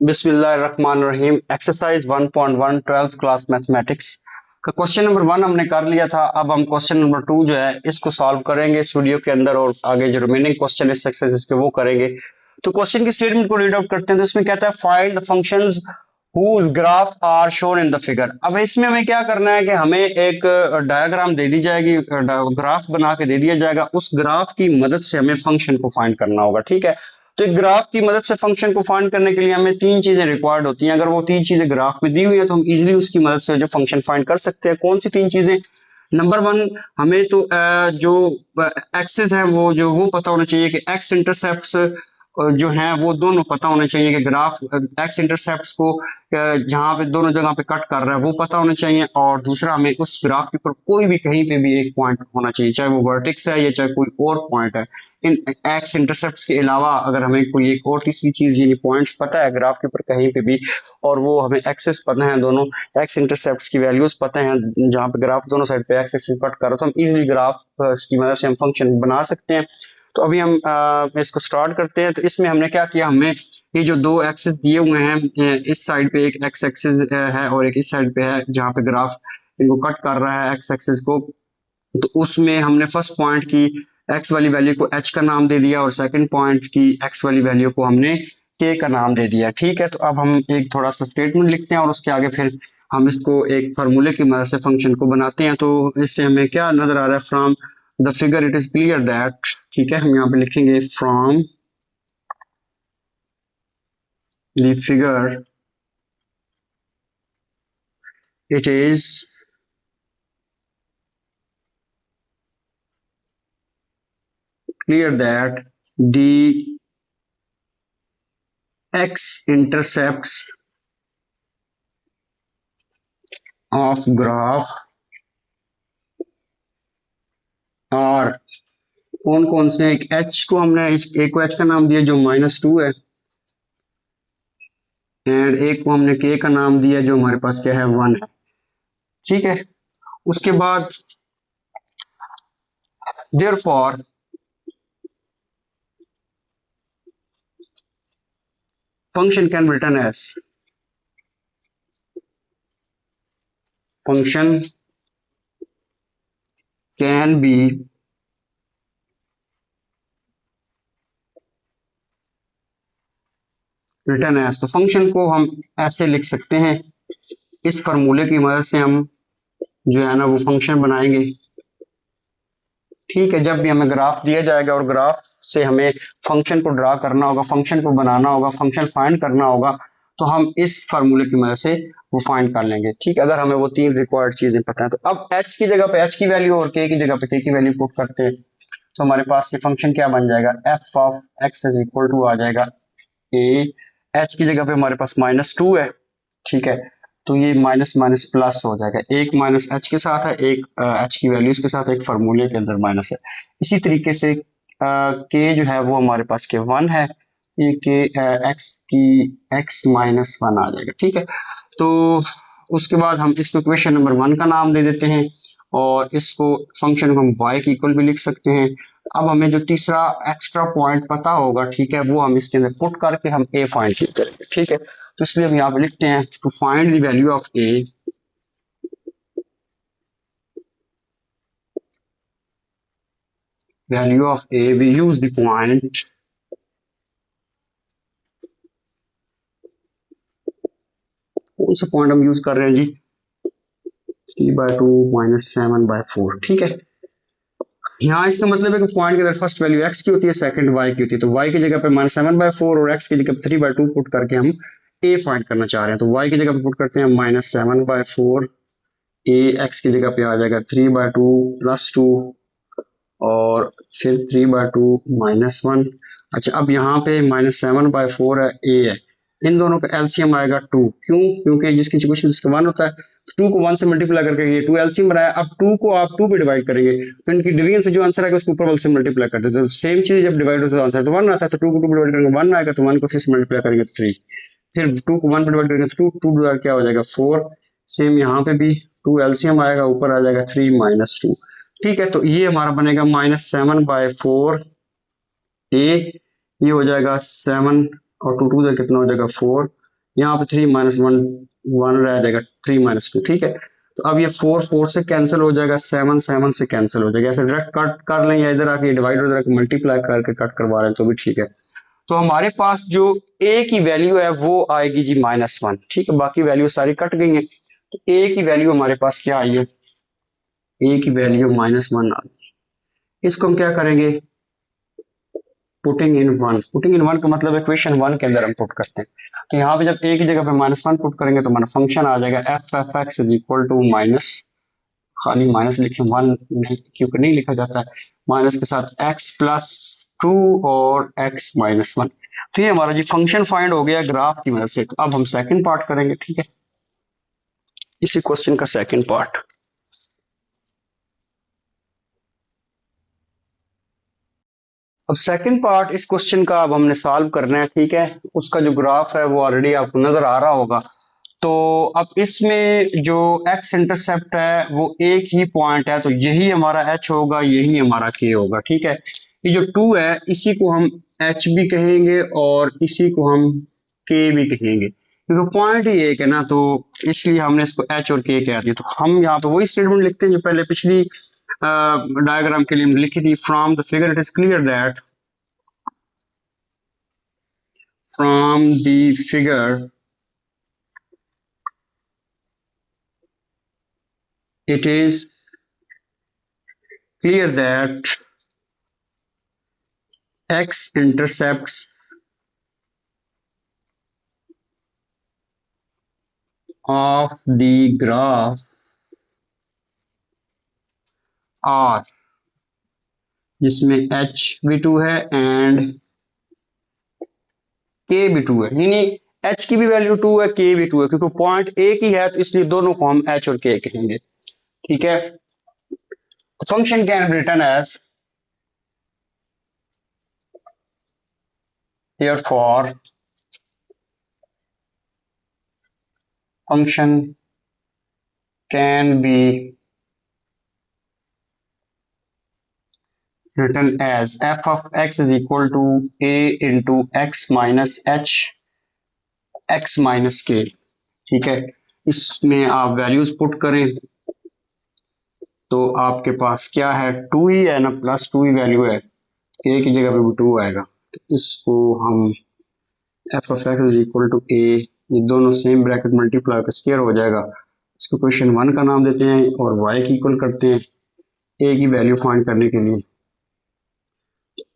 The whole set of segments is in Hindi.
बिस्मिल्लाहिर्रहमानिर्रहीम। एक्सरसाइज 1.1 ट्वेल्थ क्लास मैथमेटिक्स का क्वेश्चन नंबर 1 हमने कर लिया था। अब हम क्वेश्चन नंबर 2 जो है इसको सॉल्व करेंगे इस वीडियो के अंदर, और आगे जो रिमेनिंग क्वेश्चन इस एक्सरसाइज के वो करेंगे। तो क्वेश्चन की स्टेटमेंट को रीड आउट करते हैं। तो इसमें कहता है find the functions whose graph are shown in the figure. अब इसमें हमें क्या करना है कि हमें एक डायग्राम दे दी जाएगी, ग्राफ बना के दे दिया जाएगा। उस ग्राफ की मदद से हमें फंक्शन को फाइंड करना होगा। ठीक है, तो एक ग्राफ की मदद से फंक्शन को फाइंड करने के लिए हमें तीन चीजें रिक्वायर्ड होती हैं। अगर वो तीन चीजें ग्राफ में दी हुई है तो हम इजीली उसकी मदद से जो फंक्शन फाइंड कर सकते हैं। कौन सी तीन चीजें? नंबर 1, हमें तो जो एक्सेस है वो पता होना चाहिए कि एक्स इंटरसेप्ट जो हैं वो दोनों पता होने चाहिए कि ग्राफ एक्स इंटरसेप्ट्स को जहां पे दोनों जगह पे कट कर रहा है वो पता होना चाहिए। और दूसरा, हमें उस ग्राफ के ऊपर कोई भी कहीं पे भी एक पॉइंट होना चाहिए, चाहे वो वर्टेक्स है या चाहे कोई और पॉइंट है। इन एक्स इंटरसेप्ट्स के अलावा अगर हमें कोई एक और तीसरी चीज यानी पॉइंट्स पता है ग्राफ के ऊपर कहीं पे भी, और वो हमें एक्सेस पता है, दोनों एक्स इंटरसेप्ट्स की वैल्यूज पता है जहां पे ग्राफ दोनों साइड पे एक्स एक्सिस कट कर रहा है, तो हम इजीली ग्राफ की मदद से हम फंक्शन बना सकते हैं। तो अभी हम इसको स्टार्ट करते हैं। तो इसमें हमने क्या किया, हमने ये जो दो एक्सेस दिए हुए हैं, इस साइड पे एक एक्स एक्सिस है और एक इस साइड पे है जहां पे ग्राफ इनको कट कर रहा है एक्स एक्सिस को। तो उसमें हमने फर्स्ट पॉइंट की एक्स वाली वैल्यू को एच का नाम दे दिया और सेकंड पॉइंट की एक्स वाली वैल्यू को हमने के का नाम दे दिया। ठीक है, तो अब हम एक थोड़ा सा स्टेटमेंट लिखते हैं और उसके आगे फिर हम इसको एक फार्मूले की मदद से फंक्शन को बनाते हैं। तो इससे हमें क्या नजर आ रहा है, from the figure it is clear that. ठीक है, हम यहाँ पे लिखेंगे from the figure it is clear that the x-intercepts of graph are कौन कौन से? एक h को हमने एक को h का नाम दिया जो -2 है, एंड एक को हमने k का नाम दिया जो हमारे पास क्या है 1 है। ठीक है, उसके बाद therefore function can be written as function can be written as. तो फंक्शन को हम ऐसे लिख सकते हैं, इस फार्मूले की मदद से हम जो है ना वो फंक्शन बनाएंगे। ठीक है, जब भी हमें ग्राफ दिया जाएगा और ग्राफ से हमें फंक्शन को ड्रा करना होगा, फंक्शन को बनाना होगा, फंक्शन फाइंड करना होगा, तो हम इस फार्मूले की मदद से वो फाइंड कर लेंगे। ठीक है, अगर हमें वो तीन रिक्वायर्ड चीजें पता है। तो अब h की जगह पे h की वैल्यू और k की जगह पे k की वैल्यू पुट करते हैं, तो हमारे पास ये फंक्शन क्या बन जाएगा, f of x is equal to आ जाएगा a। h की जगह पे हमारे पास -2 है। ठीक है, तो ये माइनस माइनस प्लस हो जाएगा, एक माइनस एच के साथ है, एक एच की वैल्यूज के साथ, एक फार्मूले के अंदर माइनस है। इसी तरीके से के जो है वो हमारे पास के 1 है, ये के एक्स की x -1 आ जाएगा। ठीक है, तो उसके बाद हम इसको इक्वेशन नंबर 1 का नाम दे देते हैं और इसको फंक्शन को हम y की इक्वल भी लिख सकते हैं। अब हमें जो तीसरा एक्स्ट्रा पॉइंट पता होगा, ठीक है, वो हम इसके अंदर पुट करके हम a फाइंड करेंगे। ठीक है, तो इसलिए हम यहाँ पे लिखते हैं to find the value of a, value of a we use the point कौन सा पॉइंट हम यूज कर रहे हैं जी, 3/2 -7/4। ठीक है, यहाँ इसका मतलब है कि पॉइंट के अंदर फर्स्ट वैल्यू x की होती है, सेकंड y की होती है। तो y की जगह पे -7/4 और x की जगह पे 3/2 पुट करके हम a फाइंड करना चाह रहे हैं। तो y की जगह पे पुट करते हैं -7/4, a x की जगह पे आ जाएगा 3/2 +2 और फिर 3/2 -1। अच्छा, अब यहाँ पे -7/4 है, a है, इन दोनों का एलसीएम आएगा 2। क्यों? क्योंकि जिसकी इक्वेशन जिसका 1 होता है, 2 को 1 से मल्टीप्लाई करके ये 2 एलसीएम बनाया। अब 2 को आप 2 पे डिवाइड करेंगे तो इनकी डिवीजन से जो आंसर आएगा उसको ऊपर वाले से मल्टीप्लाई करते हैं। तो सेम चीज जब डिवाइड होता है आंसर तो 1 आता है, तो 2 को 2 डिवाइड करेंगे 1 आएगा, तो 1 को 3 से मल्टीप्लाई करेंगे तो 3, फिर 2 को 1 पे डिवाइड करेंगे तो 2 डिवाइड क्या हो जाएगा 4। सेम यहाँ पे भी 2 एलसीएम आएगा, ऊपर आ जाएगा 3 -2। ठीक है, तो ये हमारा बनेगा -7/4 a, ये हो जाएगा 7 और 2 2 कितना हो जाएगा 4, यहाँ पे 3 माइनस वन, वन रह जाएगा, 3 माइनस टू, ठीक है। तो अब ये 4 4 से कैंसिल हो जाएगा, 7 7 से कैंसिल हो जाएगा, ऐसे डायरेक्ट कट कर लें या इधर आके डिवाइड इधर आके मल्टीप्लाई करके कट करवा रहे हैं तो भी ठीक है। तो हमारे पास जो ए की वैल्यू है वो आएगी जी -1, ठीक है, बाकी वैल्यू सारी कट गई है। तो ए की वैल्यू हमारे पास क्या आई है, ए की वैल्यू -1 आ गई। इसको हम क्या करेंगे, putting in one, putting in one का मतलब इक्वेशन वन के अंदर हम पुट करते हैं। तो यहाँ पे जब ए की जगह पे -1 पुट करेंगे तो हमारा फंक्शन आ जाएगा F F X is equal to minus, खाली माइनस लिखे, वन नहीं क्योंकि नहीं लिखा जाता है, माइनस के साथ x प्लस टू और x -1। तो ये हमारा जी फंक्शन फाइंड हो गया ग्राफ की मदद से। तो अब हम सेकंड पार्ट करेंगे, ठीक है, इसी क्वेश्चन का सेकंड पार्ट। अब सेकंड पार्ट इस क्वेश्चन का अब हमने सॉल्व करना है, ठीक है। उसका जो ग्राफ है वो ऑलरेडी आपको नजर आ रहा होगा। तो अब इसमें जो x इंटरसेप्ट है वो एक ही पॉइंट है, तो यही हमारा h होगा, यही हमारा k होगा, ठीक है। ये जो 2 है इसी को हम h भी कहेंगे और इसी को हम k भी कहेंगे, क्योंकि पॉइंट ही एक है ना, तो इसलिए हमने इसको h और k कह दिया। तो हम यहाँ पे वही स्टेटमेंट लिखते हैं जो पहले पिछली डायग्राम के लिए हमने लिखी थी। From the figure it is clear that, from the figure it is clear that x intercepts of the graph are, जिसमें h भी 2 है एंड k भी 2 है, यानी h की भी वैल्यू 2 है, k भी 2 है, क्योंकि पॉइंट एक ही है तो इसलिए दोनों को हम h और k कहेंगे, ठीक है। Function can be written as, therefore function can be written as f of x is equal to a into x minus h x minus k, ठीक है। इसमें आप वैल्यूज पुट करें तो आपके पास क्या है, 2 ही है ना, +2 ही वैल्यू है, k की जगह पे भी 2 आएगा। तो इसको हम f of x is equal to a, ये दोनों सेम ब्रैकेट मल्टीप्लाई का स्क्वायर हो जाएगा, इसको क्वेश्चन वन का नाम देते हैं और y की इक्वल करते हैं a की वैल्यू फाइंड करने के लिए।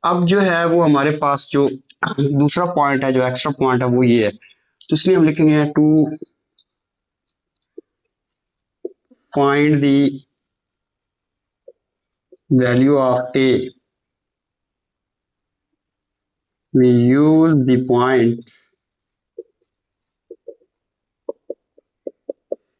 अब जो है वो हमारे पास जो दूसरा पॉइंट है, जो एक्स्ट्रा पॉइंट है वो ये है, तो इसलिए हम लिखेंगे to find the value of a, we use the point,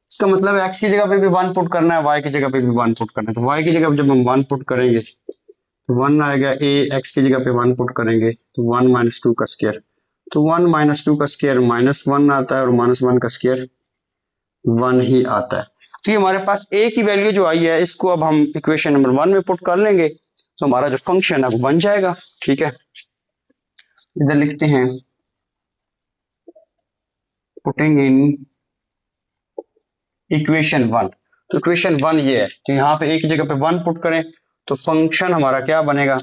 इसका मतलब x की जगह पे भी 1 पुट करना है, y की जगह पे भी 1 पुट करना है। तो y की जगह पे जब हम 1 पुट करेंगे तो 1 आएगा, a x की जगह पे 1 पुट करेंगे तो 1 माइनस 2 का स्क्वायर, तो 1 माइनस 2 का स्क्वायर -1 आता है और -1 का स्क्वायर 1 ही आता है। तो ये हमारे पास a की वैल्यू जो आई है इसको अब हम इक्वेशन नंबर 1 में पुट कर लेंगे तो हमारा जो फंक्शन है वो बन जाएगा, ठीक है। इधर लिखते हैं पुटिंग इन इक्वेशन 1, तो इक्वेशन 1 ये है, तो यहाँ पे एक जगह पे 1 पुट करें तो फंक्शन हमारा क्या बनेगा,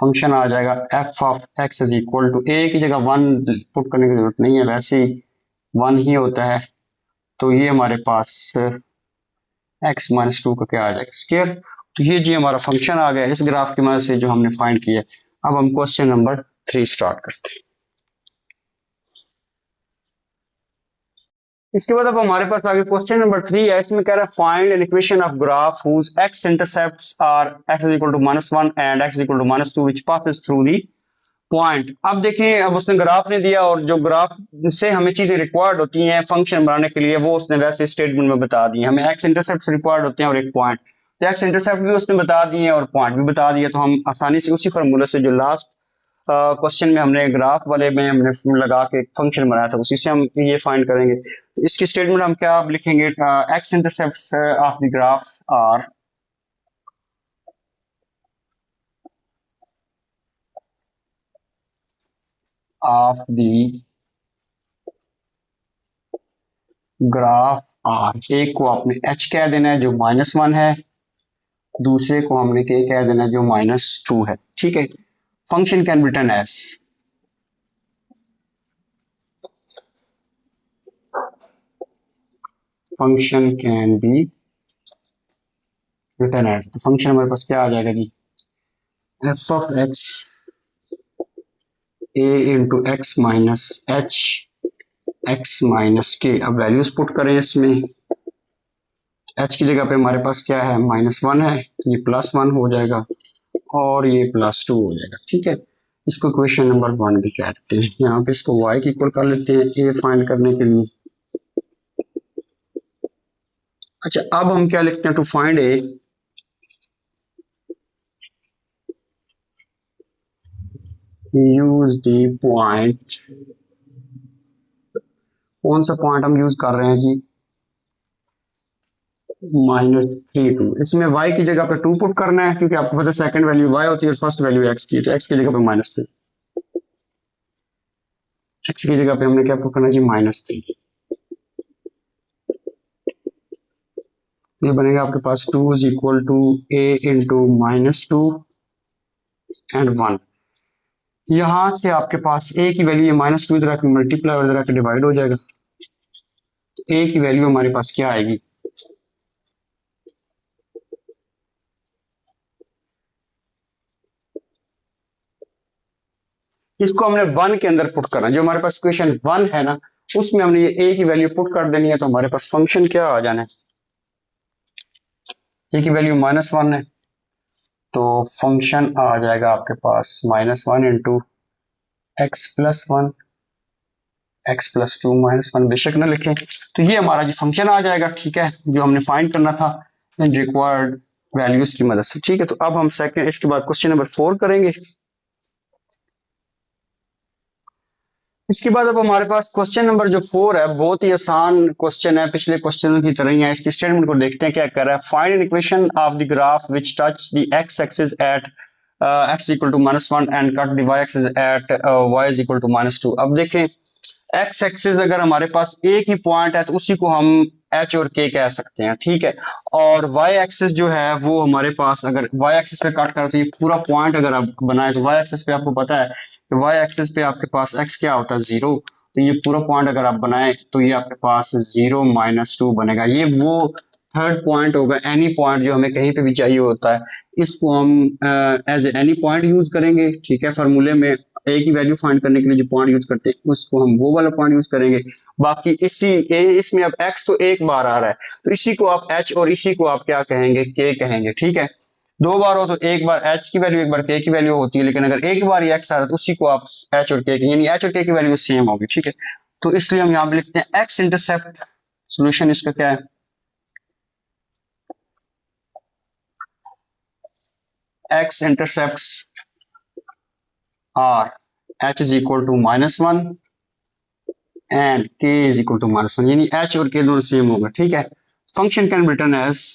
फंक्शन आ जाएगा f of x is equal to, a की जगह 1 पुट करने की जरूरत नहीं है, वैसे ही 1 ही होता है। तो ये हमारे पास x माइनस 2 का क्या आ जाएगा, स्क्वायर। तो ये जी हमारा फंक्शन आ गया इस ग्राफ की मदद से जो हमने फाइंड किया। अब हम क्वेश्चन नंबर 3 स्टार्ट करते हैं। इसके बाद अब हमारे पास आगे क्वेश्चन नंबर 3 है, इसमें कह रहा है find an equation of graph whose x intercepts are x is equal to -1 and x is equal to -2 which passes through the point. अब देखिए, अब उसने ग्राफ ने दिया और जो ग्राफ से हमें चीजें रिक्वायर्ड होती हैं फंक्शन बनाने के लिए वो उसने वैसे स्टेटमेंट में बता दी। हमें x इंटरसेप्ट रिक्वायर्ड होते हैं और एक पॉइंट, तो x इंटरसेप्ट भी उसने बता दिए और पॉइंट भी बता दिया, तो हम आसानी से उसी फार्मूले से जो लास्ट क्वेश्चन में हमने ग्राफ वाले में हमने लगा के फंक्शन बनाया था उसी से हम ये फाइंड करेंगे। तो इसकी स्टेटमेंट हम क्या लिखेंगे, x intercept of the graph are of the graph are, एक को आपने एच कह देना है जो -1 है, दूसरे को हमने के कह देना है जो -2 है, ठीक है। Function can written as, function can be written as, तो फंक्शन हमारे पास क्या आ जाएगा जी, f of x a into x minus h x minus k. अब वैल्यूज पुट करें इसमें, एच की जगह पे हमारे पास क्या है, -1 है, ये +1 हो जाएगा और ये +2 हो जाएगा, ठीक है। इसको क्वेश्चन नंबर 1 भी कहते हैं। यहाँ पे इसको y की इक्वल कर लेते हैं a फाइंड करने के लिए। अच्छा, अब हम क्या लिखते हैं, to find a use the point, कौन सा पॉइंट हम यूज कर रहे हैं जी, -3 2। इसमें y की जगह पे 2 पुट करना है क्योंकि आपको पता है सेकंड वैल्यू y होती है और फर्स्ट वैल्यू x की, तो x की जगह पे -3, x की जगह पे हमने क्या पुट करना है जी, -3। ये बनेगा आपके पास 2 is equal to a into -2 and 1। यहां से आपके पास a की वैल्यू ये -2 इधर आके मल्टीप्लाई और इधर आके डिवाइड हो जाएगा, तो a की वैल्यू हमारे पास क्या आएगी, इसको हमने 1 के अंदर पुट करना, जो हमारे पास इक्वेशन 1 है ना, उसमें हमने ये a की वैल्यू पुट कर देनी है, तो हमारे पास फंक्शन क्या आ जाना है, a की वैल्यू -1 है, तो फंक्शन आ जाएगा आपके पास -1 इंटू x+1 x+2 -1, बेशक ना लिखें, तो ये हमारा जो फंक्शन आ जाएगा, ठीक है, जो हमने फाइंड करना था इन रिक्वायर्ड वैल्यूज की मदद से, ठीक है। तो अब हम सेकंड, इसके बाद क्वेश्चन नंबर 4 करेंगे। इसके बाद अब हमारे पास क्वेश्चन नंबर जो 4 है, बहुत ही आसान क्वेश्चन है, पिछले क्वेश्चन की तरह ही है। इसकी स्टेटमेंट को देखते हैं क्या कर रहा है। Find an equation of the graph which touch the x axis at x equal to -1 and cut the y axis at y is equal to -2। अब देखें, x एक्सिस अगर हमारे पास एक ही पॉइंट है तो उसी को हम h और k कह सकते हैं, ठीक है। और y एक्सिस जो है वो हमारे पास, अगर y एक्सिस पे कट करें तो ये पूरा पॉइंट अगर आप बनाए तो y एक्सिस पे आपको पता है कि y एक्सिस पे आपके पास x क्या होता है, 0। तो ये पूरा पॉइंट अगर आप बनाए तो ये आपके पास 0 -2 बनेगा। ये वो थर्ड पॉइंट होगा, एनी पॉइंट जो हमें कहीं पे भी चाहिए होता है, इसको हम एज एनी पॉइंट यूज करेंगे, ठीक है। फार्मूले में ए की वैल्यू फाइंड करने के लिए जो पॉइंट यूज करते हैं उसको हम वो वाला पॉइंट यूज करेंगे। बाकी इसी इसमें अब x तो एक बार आ रहा है, तो इसी को आप h और इसी को आप क्या कहेंगे, k कहेंगे, ठीक है। दो बार हो तो एक बार h की वैल्यू एक बार k की वैल्यू होती है, लेकिन अगर एक बार ही x आ रहा है तो उसी को आप h और k, यानी h और k की वैल्यू सेम होगी, ठीक है। तो इसलिए हम यहाँ पे लिखते हैं x इंटरसेप्ट, सोल्यूशन इसका क्या है, x intercepts are h is equal to -1 and k is equal to -1, यानी h और k दोनों सेम होगा, ठीक है। Function can be written as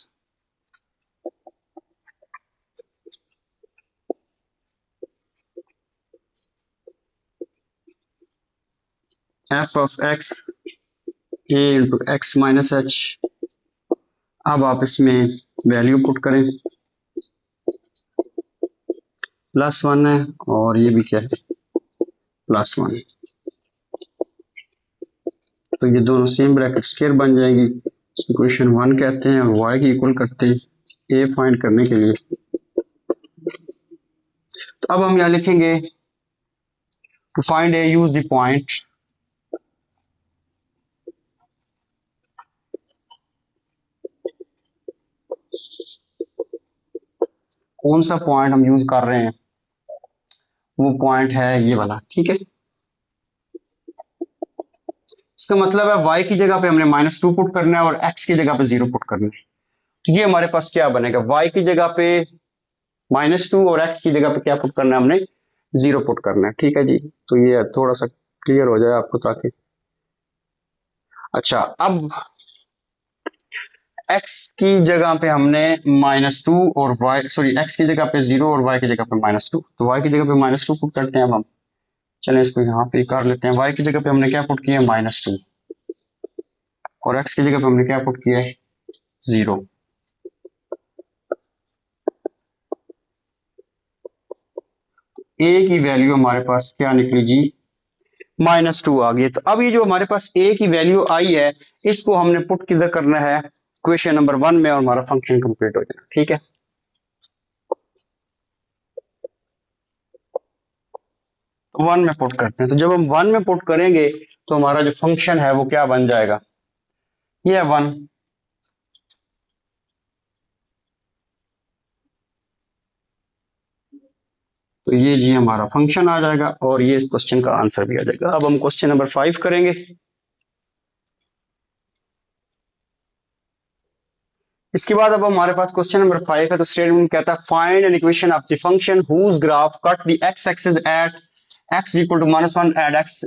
f of x a into x minus H. अब आप इसमें वैल्यू पुट करें, +1 है और ये भी क्या है, +1, तो ये दोनों सेम ब्रैकेट स्क्वायर बन जाएगी। इसको इक्वेशन 1 कहते हैं और y की इक्वल करते हैं a फाइंड करने के लिए। तो अब हम यहाँ लिखेंगे to find a use the point, कौन सा पॉइंट हम यूज कर रहे हैं, वो पॉइंट है ये वाला, ठीक है। इसका मतलब है y की जगह पे हमने -2 पुट करना है और x की जगह पे 0 पुट करना है। तो ये हमारे पास क्या बनेगा, y की जगह पे -2 और x की जगह पे क्या पुट करना है, हमने 0 पुट करना है, ठीक है जी। तो ये थोड़ा सा क्लियर हो जाए आपको ताकि, अच्छा अब x की जगह पे हमने -2 और y, सॉरी x की जगह पे 0 और y की जगह पे -2, तो y की जगह पे -2 पुट करते हैं अब हम। चलें इसको यहाँ पे कर लेते हैं। y की जगह पे हमने क्या पुट किया है, -2, और x की जगह पे हमने क्या पुट किया है, 0। a की वैल्यू हमारे पास क्या निकली जी, -2 आ गई। तो अब ये जो हमारे पास a की वैल्यू आई है, इसको हमने पुट किधर करना है, क्वेश्चन नंबर 1 में, और हमारा फंक्शन कंप्लीट हो जाना। ठीक है, 1 में पुट करते हैं। तो जब हम 1 में पुट करेंगे तो हमारा जो फंक्शन है वो क्या बन जाएगा, ये है 1। तो ये जी हमारा फंक्शन आ जाएगा, और ये इस क्वेश्चन का आंसर भी आ जाएगा। अब हम क्वेश्चन नंबर 5 करेंगे। इसके बाद अब हमारे पास क्वेश्चन नंबर 5 है। तो स्टेटमेंट कहता है find an equation of the function whose graph cut the X axis at x equal to -1 at x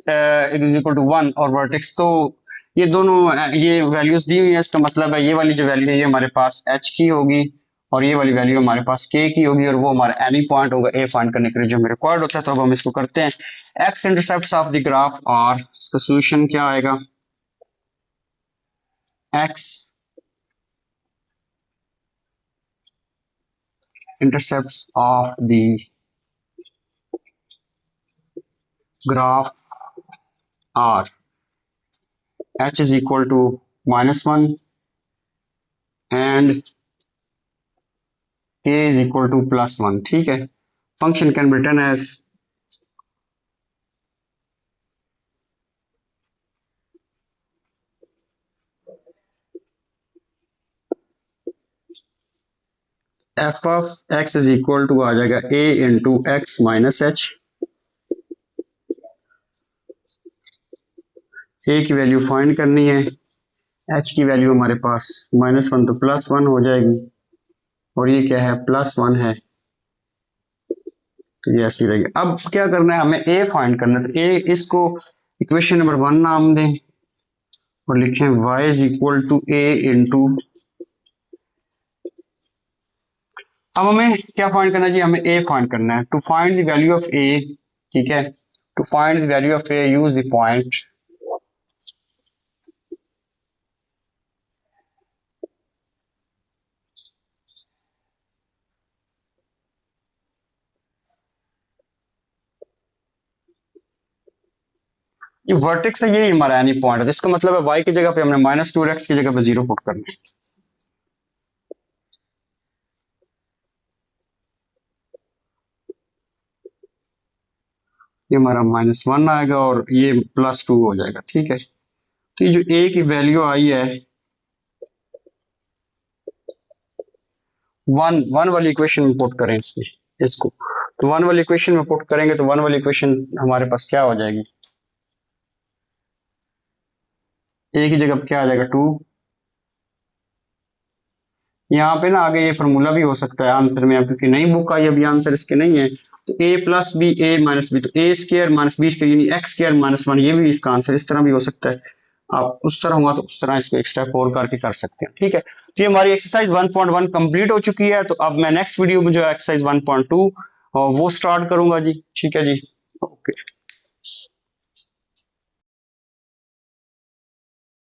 is equal to 1 और वर्टेक्स। तो ये दोनों ये वैल्यूज दी हुई है। इसका मतलब है ये वाली जो वैल्यू है ये हमारे पास h की होगी, और ये वाली वैल्यू हमारे पास k की होगी, और वो हमारा एनी पॉइंट होगा a फाइंड करने के लिए जो हमें रिक्वायर्ड होता है। तो अब हम इसको करते हैं। x intercepts of the graph और इसका सोल्यूशन क्या आएगा, x intercepts of the graph are h is equal to -1 and k is equal to +1। ठीक है, function can be written as f of x is equal to आ जाएगा a into x minus h। a की वैल्यू फाइंड करनी है, h की वैल्यू हमारे पास -1 तो +1 हो जाएगी, और ये क्या है, +1 है, तो ये ऐसी रहेगी। अब क्या करना है, हमें a फाइंड करना है। तो a इसको इक्वेशन नंबर 1 नाम दें और लिखें y is equal to a into, अब हमें क्या फाइंड करना है जी, हमें a फाइंड करना है। To find the value of a, ठीक है, to find the value of a use the point ये वर्टेक्स है, ये हमारा एनी पॉइंट है। इसका मतलब है y की जगह पे हमने -2 और x की जगह पे 0 पुट करना है। ये हमारा -1 आएगा और ये +2 हो जाएगा। ठीक है, तो ये जो a की वैल्यू आई है, 1 वाली इक्वेशन में पुट करें इसमें इसको, तो 1 वाली इक्वेशन में पुट करेंगे तो 1 वाली इक्वेशन हमारे पास क्या हो जाएगी, a की जगह पे क्या आ जाएगा, 2। यहाँ पे ना आगे ये फॉर्मूला भी हो सकता है आंसर में, क्योंकि नई बुक आई अभी आंसर इसके नहीं है। तो a plus B a minus B, तो a square minus B square यानी x स्क्र -1, ये भी इसका आंसर इस तरह भी हो सकता है। आप उस तरह हुआ तो उस तरह इसको एक्स्ट्रा और करके कर सकते हैं। ठीक है, तो ये हमारी एक्सरसाइज 1.1 कंप्लीट हो चुकी है। तो अब मैं नेक्स्ट वीडियो में जो एक्सरसाइज 1.2 वो स्टार्ट करूंगा जी। ठीक है जी, ओके।